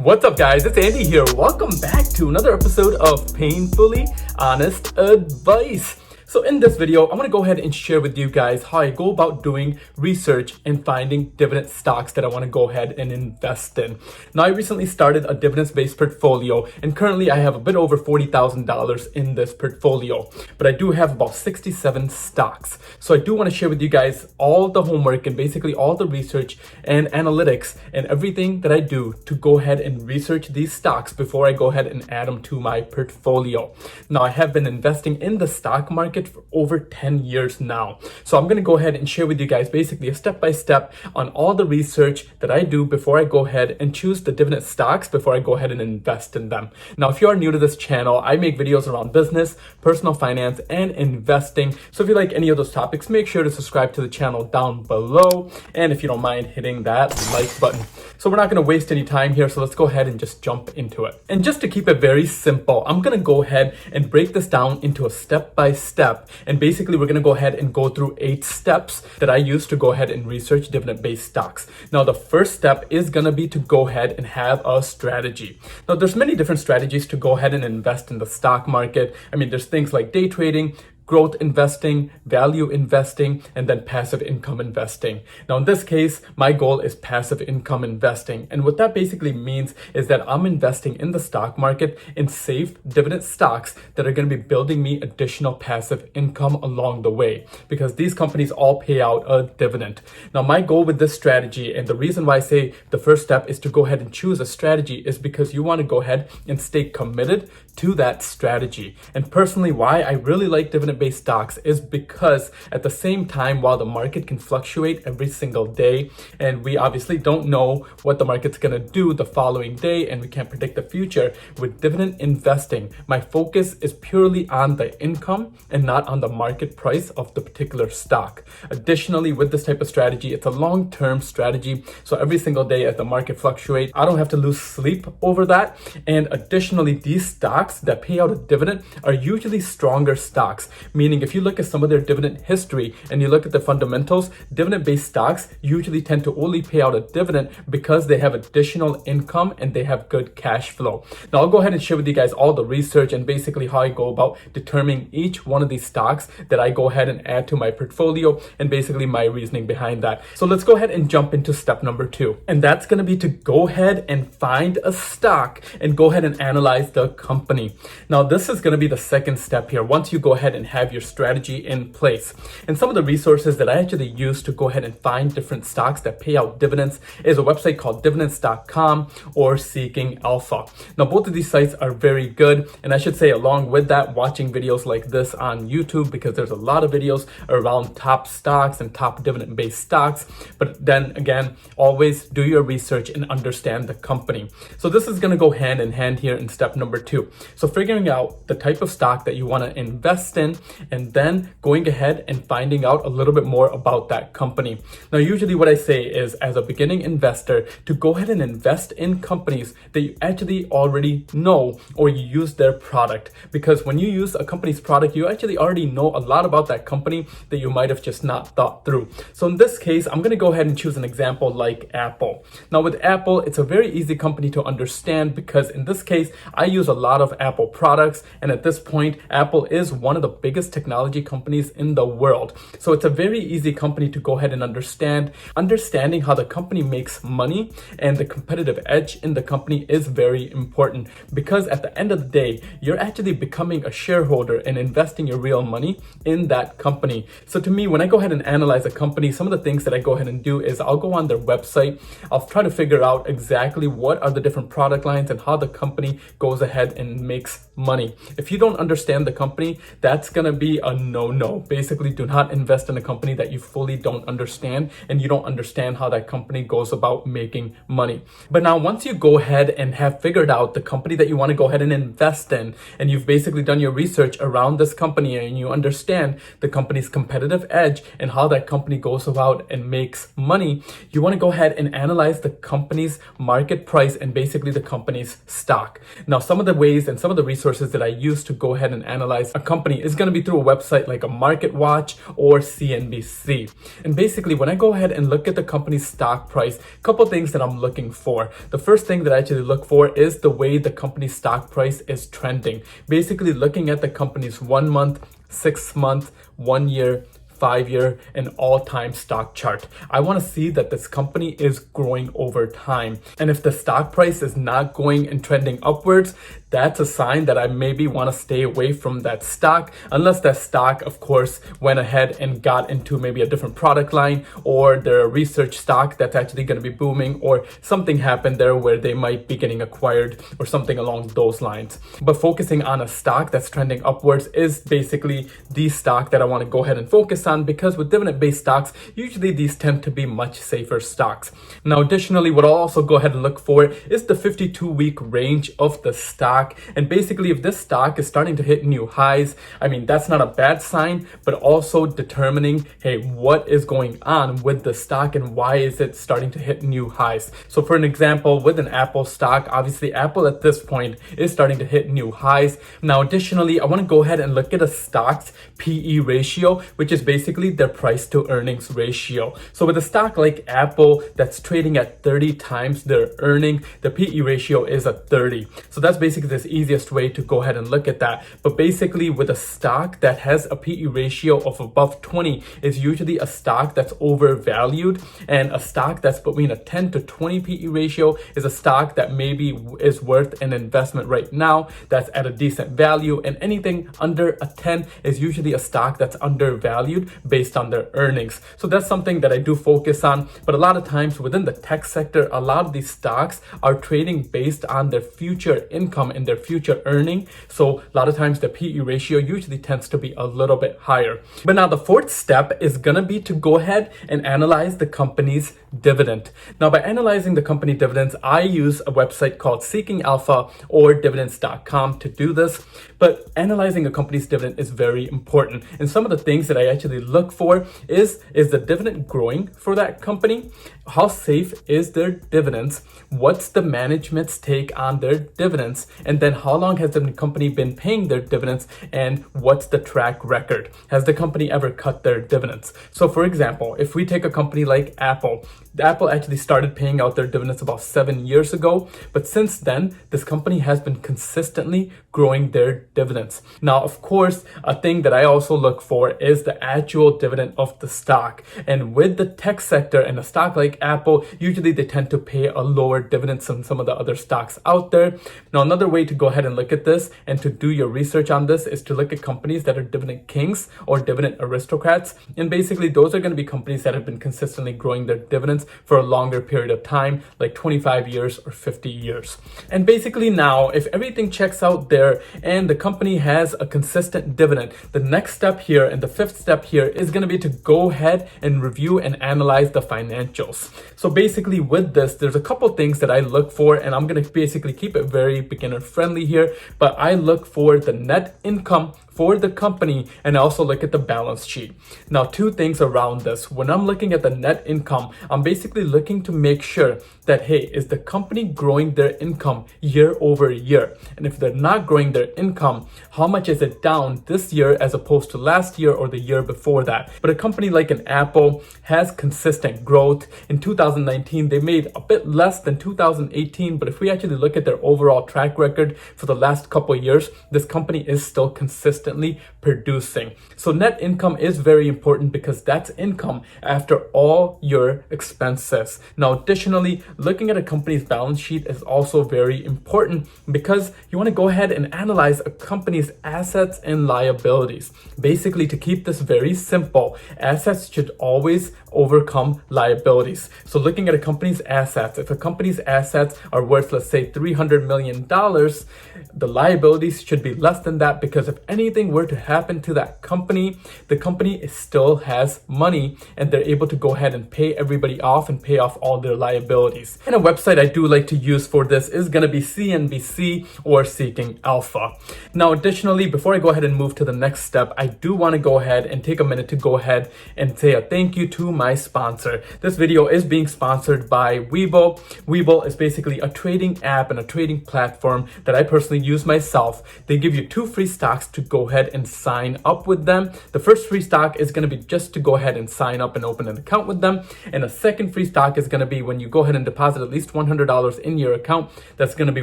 What's up, guys? It's Andy here. Welcome back to another episode of Painfully Honest Advice. So in this video, I'm going to go ahead and share with you guys how I go about doing research and finding dividend stocks that I want to go ahead and invest in. Now, I recently started a dividends-based portfolio, and currently I have a bit over $40,000 in this portfolio, but I do have about 67 stocks. So I do want to share with you guys all the homework and basically all the research and analytics and everything that I do to go ahead and research these stocks before I go ahead and add them to my portfolio. Now, I have been investing in the stock market for over 10 years now. So I'm going to go ahead and share with you guys basically a step-by-step on all the research that I do before I go ahead and choose the dividend stocks before I go ahead and invest in them. Now, if you are new to this channel, I make videos around business, personal finance, and investing. So if you like any of those topics, make sure to subscribe to the channel down below. And if you don't mind hitting that like button. So we're not going to waste any time here. So let's go ahead and just jump into it. And just to keep it very simple, I'm going to go ahead and break this down into a step-by-step. And basically, we're going to go ahead and go through 8 steps that I use to go ahead and research dividend-based stocks. Now, the first step is going to be to go ahead and have a strategy. Now, there's many different strategies to go ahead and invest in the stock market. I mean, there's things like day trading, growth investing, value investing, and then passive income investing. Now, in this case, my goal is passive income investing. And what that basically means is that I'm investing in the stock market in safe dividend stocks that are going to be building me additional passive income along the way, because these companies all pay out a dividend. Now, my goal with this strategy, and the reason why I say the first step is to go ahead and choose a strategy, is because you want to go ahead and stay committed to that strategy. And personally, why I really like dividend-based stocks is because at the same time, while the market can fluctuate every single day, and we obviously don't know what the market's going to do the following day, and we can't predict the future, with dividend investing, my focus is purely on the income and not on the market price of the particular stock. Additionally, with this type of strategy, it's a long-term strategy. So every single day as the market fluctuates, I don't have to lose sleep over that. And additionally, these stocks that pay out a dividend are usually stronger stocks, meaning if you look at some of their dividend history and you look at the fundamentals, dividend-based stocks usually tend to only pay out a dividend because they have additional income and they have good cash flow. Now, I'll go ahead and share with you guys all the research and basically how I go about determining each one of these stocks that I go ahead and add to my portfolio and basically my reasoning behind that. So let's go ahead and jump into step number 2. And that's going to be to go ahead and find a stock and go ahead and analyze the company. Now, this is going to be the second step here. Once you go ahead and have your strategy in place. And some of the resources that I actually use to go ahead and find different stocks that pay out dividends is a website called dividends.com or Seeking Alpha. Now, both of these sites are very good. And I should say, along with that, watching videos like this on YouTube, because there's a lot of videos around top stocks and top dividend-based stocks. But then again, always do your research and understand the company. So this is going to go hand in hand here in step number 2. So figuring out the type of stock that you want to invest in, and then going ahead and finding out a little bit more about that company. Now, usually what I say is, as a beginning investor, to go ahead and invest in companies that you actually already know or you use their product. Because when you use a company's product, you actually already know a lot about that company that you might have just not thought through. So in this case, I'm going to go ahead and choose an example like Apple. Now, with Apple, it's a very easy company to understand because in this case, I use a lot of Apple products. And at this point, Apple is one of the biggest technology companies in the world. So it's a very easy company to go ahead and understand. Understanding how the company makes money and the competitive edge in the company is very important, because at the end of the day, you're actually becoming a shareholder and investing your real money in that company. So to me, when I go ahead and analyze a company, some of the things that I go ahead and do is I'll go on their website. I'll try to figure out exactly what are the different product lines and how the company goes ahead and makes money. If you don't understand the company, that's going to be a no-no. Basically, do not invest in a company that you fully don't understand and you don't understand how that company goes about making money. But now, once you go ahead and have figured out the company that you want to go ahead and invest in, and you've basically done your research around this company and you understand the company's competitive edge and how that company goes about and makes money, you want to go ahead and analyze the company's market price and basically the company's stock. Now, some of the ways and some of the resources that I use to go ahead and analyze a company is going going to be through a website like a Market Watch or CNBC. And basically, when I go ahead and look at the company's stock price, a couple things that I'm looking for. The first thing that I actually look for is the way the company's stock price is trending. Basically, looking at the company's 1 month, 6 month, 1 year, 5-year, and all-time stock chart. I want to see that this company is growing over time. And if the stock price is not going and trending upwards, that's a sign that I maybe want to stay away from that stock, unless that stock, of course, went ahead and got into maybe a different product line, or they're a research stock that's actually going to be booming, or something happened there where they might be getting acquired or something along those lines. But focusing on a stock that's trending upwards is basically the stock that I want to go ahead and focus on, because with dividend-based stocks, usually these tend to be much safer stocks. Now, additionally, what I'll also go ahead and look for is the 52-week range of the stock. And basically, if this stock is starting to hit new highs, I mean, that's not a bad sign, but also determining, hey, what is going on with the stock and why is it starting to hit new highs? So for an example, with an Apple stock, obviously Apple at this point is starting to hit new highs. Now, additionally, I want to go ahead and look at a stock's PE ratio, which is basically their price to earnings ratio. So with a stock like Apple that's trading at 30 times their earning, the PE ratio is at 30. So that's basically the easiest way to go ahead and look at that. But basically, with a stock that has a PE ratio of above 20 is usually a stock that's overvalued, and a stock that's between a 10 to 20 PE ratio is a stock that maybe is worth an investment right now that's at a decent value, and anything under a 10 is usually a stock that's undervalued based on their earnings. So that's something that I do focus on. But a lot of times within the tech sector, a lot of these stocks are trading based on their future income and their future earning. So a lot of times the PE ratio usually tends to be a little bit higher. But now the fourth step is gonna be to go ahead and analyze the company's dividend. Now, by analyzing the company dividends, I use a website called Seeking Alpha or dividends.com to do this. But analyzing a company's dividend is very important. And some of the things that I actually look for is the dividend growing for that company? How safe is their dividends? What's the management's take on their dividends? And then how long has the company been paying their dividends? And what's the track record? Has the company ever cut their dividends? So for example, if we take a company like Apple, Apple actually started paying out their dividends about 7 years ago. But since then, this company has been consistently growing their dividends. Now, of course, a thing that I also look for is the actual dividend of the stock. And with the tech sector and a stock like Apple, usually they tend to pay a lower dividend than some of the other stocks out there. Now, another way to go ahead and look at this and to do your research on this is to look at companies that are dividend kings or dividend aristocrats. And basically, those are going to be companies that have been consistently growing their dividends for a longer period of time, like 25 years or 50 years. And basically now, if everything checks out there and the company has a consistent dividend, the next step here and the fifth step here is going to be to go ahead and review and analyze the financials. So basically with this, there's a couple things that I look for, and I'm going to basically keep it very beginner friendly here, but I look for the net income for the company and also look at the balance sheet. Now, two things around this. When I'm looking at the net income, I'm basically looking to make sure that, hey, is the company growing their income year over year? And if they're not growing their income, how much is it down this year as opposed to last year or the year before that? But a company like an Apple has consistent growth. In 2019, they made a bit less than 2018, but if we actually look at their overall track record for the last couple of years, this company is still consistently producing. So net income is very important because that's income after all your expenses. Now, additionally, looking at a company's balance sheet is also very important because you want to go ahead and analyze a company's assets and liabilities. Basically, to keep this very simple, assets should always overcome liabilities. So looking at a company's assets, if a company's assets are worth, let's say, $300 million, the liabilities should be less than that, because if anything were to happen to that company, the company still has money and they're able to go ahead and pay everybody off and pay off all their liabilities. companies. And a website I do like to use for this is going to be CNBC or Seeking Alpha. Now, additionally, before I go ahead and move to the next step, I do want to go ahead and take a minute to go ahead and say a thank you to my sponsor. This video is being sponsored by Webull. Webull is basically a trading app and a trading platform that I personally use myself. They give you 2 free stocks to go ahead and sign up with them. The first free stock is going to be just to go ahead and sign up and open an account with them. And a second free stock is going to be when you go ahead and deposit at least $100 in your account. That's going to be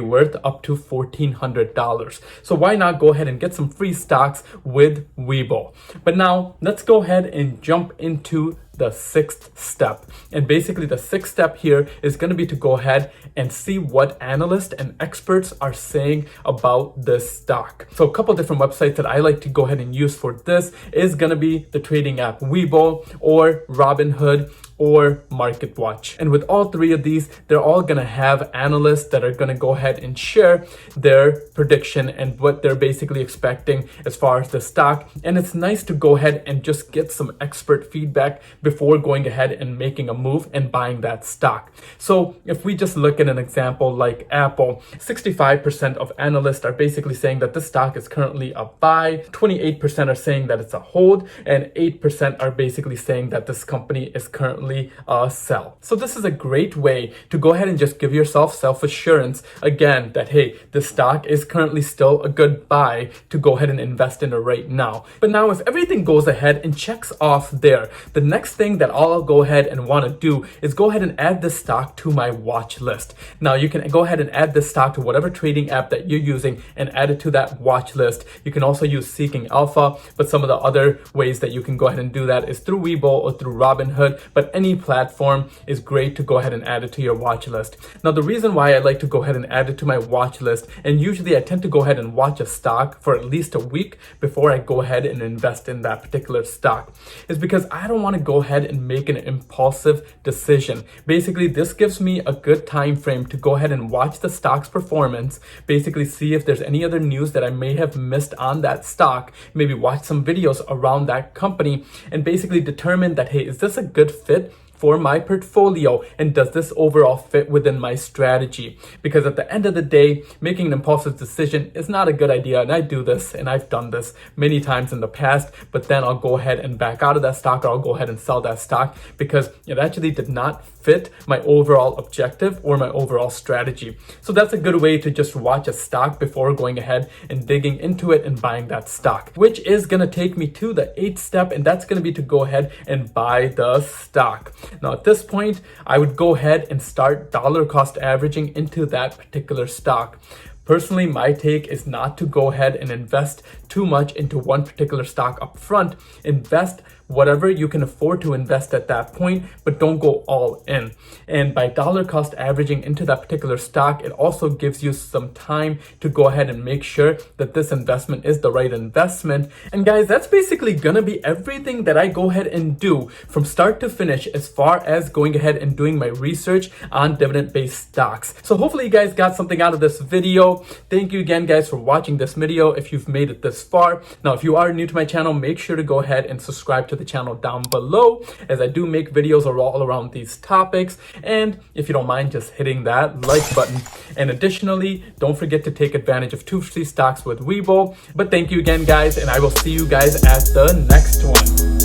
worth up to $1,400. So why not go ahead and get some free stocks with Webull? But now let's go ahead and jump into the 6th step. And basically the 6th step here is going to be to go ahead and see what analysts and experts are saying about this stock. So a couple different websites that I like to go ahead and use for this is going to be the trading app Webull or Robinhood or MarketWatch. And with all 3 of these, they're all going to have analysts that are going to go ahead and share their prediction and what they're basically expecting as far as the stock. And it's nice to go ahead and just get some expert feedback before going ahead and making a move and buying that stock. So if we just look at an example like Apple, 65% of analysts are basically saying that this stock is currently a buy, 28% are saying that it's a hold, and 8% are basically saying that this company is currently a sell. So this is a great way to go ahead and just give yourself self-assurance again that, hey, the stock is currently still a good buy to go ahead and invest in it right now. But now if everything goes ahead and checks off there, the next thing that I'll go ahead and want to do is go ahead and add this stock to my watch list. Now you can go ahead and add this stock to whatever trading app that you're using and add it to that watch list. You can also use Seeking Alpha, but some of the other ways that you can go ahead and do that is through Webull or through Robinhood. But any platform is great to go ahead and add it to your watch list. Now, the reason why I like to go ahead and add it to my watch list, and usually I tend to go ahead and watch a stock for at least a week before I go ahead and invest in that particular stock, is because I don't want to go ahead and make an impulsive decision. Basically, this gives me a good time frame to go ahead and watch the stock's performance, basically see if there's any other news that I may have missed on that stock, maybe watch some videos around that company, and basically determine that, hey, is this a good fit for my portfolio, and does this overall fit within my strategy? Because at the end of the day, making an impulsive decision is not a good idea, and I do this and I've done this many times in the past, but then I'll go ahead and back out of that stock, or I'll go ahead and sell that stock because it actually did not fit my overall objective or my overall strategy. So that's a good way to just watch a stock before going ahead and digging into it and buying that stock, which is going to take me to the 8th step, and that's going to be to go ahead and buy the stock. Now at this point, I would go ahead and start dollar cost averaging into that particular stock. Personally, my take is not to go ahead and invest too much into one particular stock up front. Invest whatever you can afford to invest at that point, but don't go all in. And by dollar cost averaging into that particular stock, it also gives you some time to go ahead and make sure that this investment is the right investment. And guys, that's basically gonna be everything that I go ahead and do from start to finish as far as going ahead and doing my research on dividend-based stocks. So hopefully you guys got something out of this video. Thank you again, guys, for watching this video if you've made it this far. Now, if you are new to my channel, make sure to go ahead and subscribe to the channel down below, as I do make videos all around these topics. And if you don't mind just hitting that like button. And additionally, don't forget to take advantage of 2 free stocks with Webull. But thank you again, guys, and I will see you guys at the next one.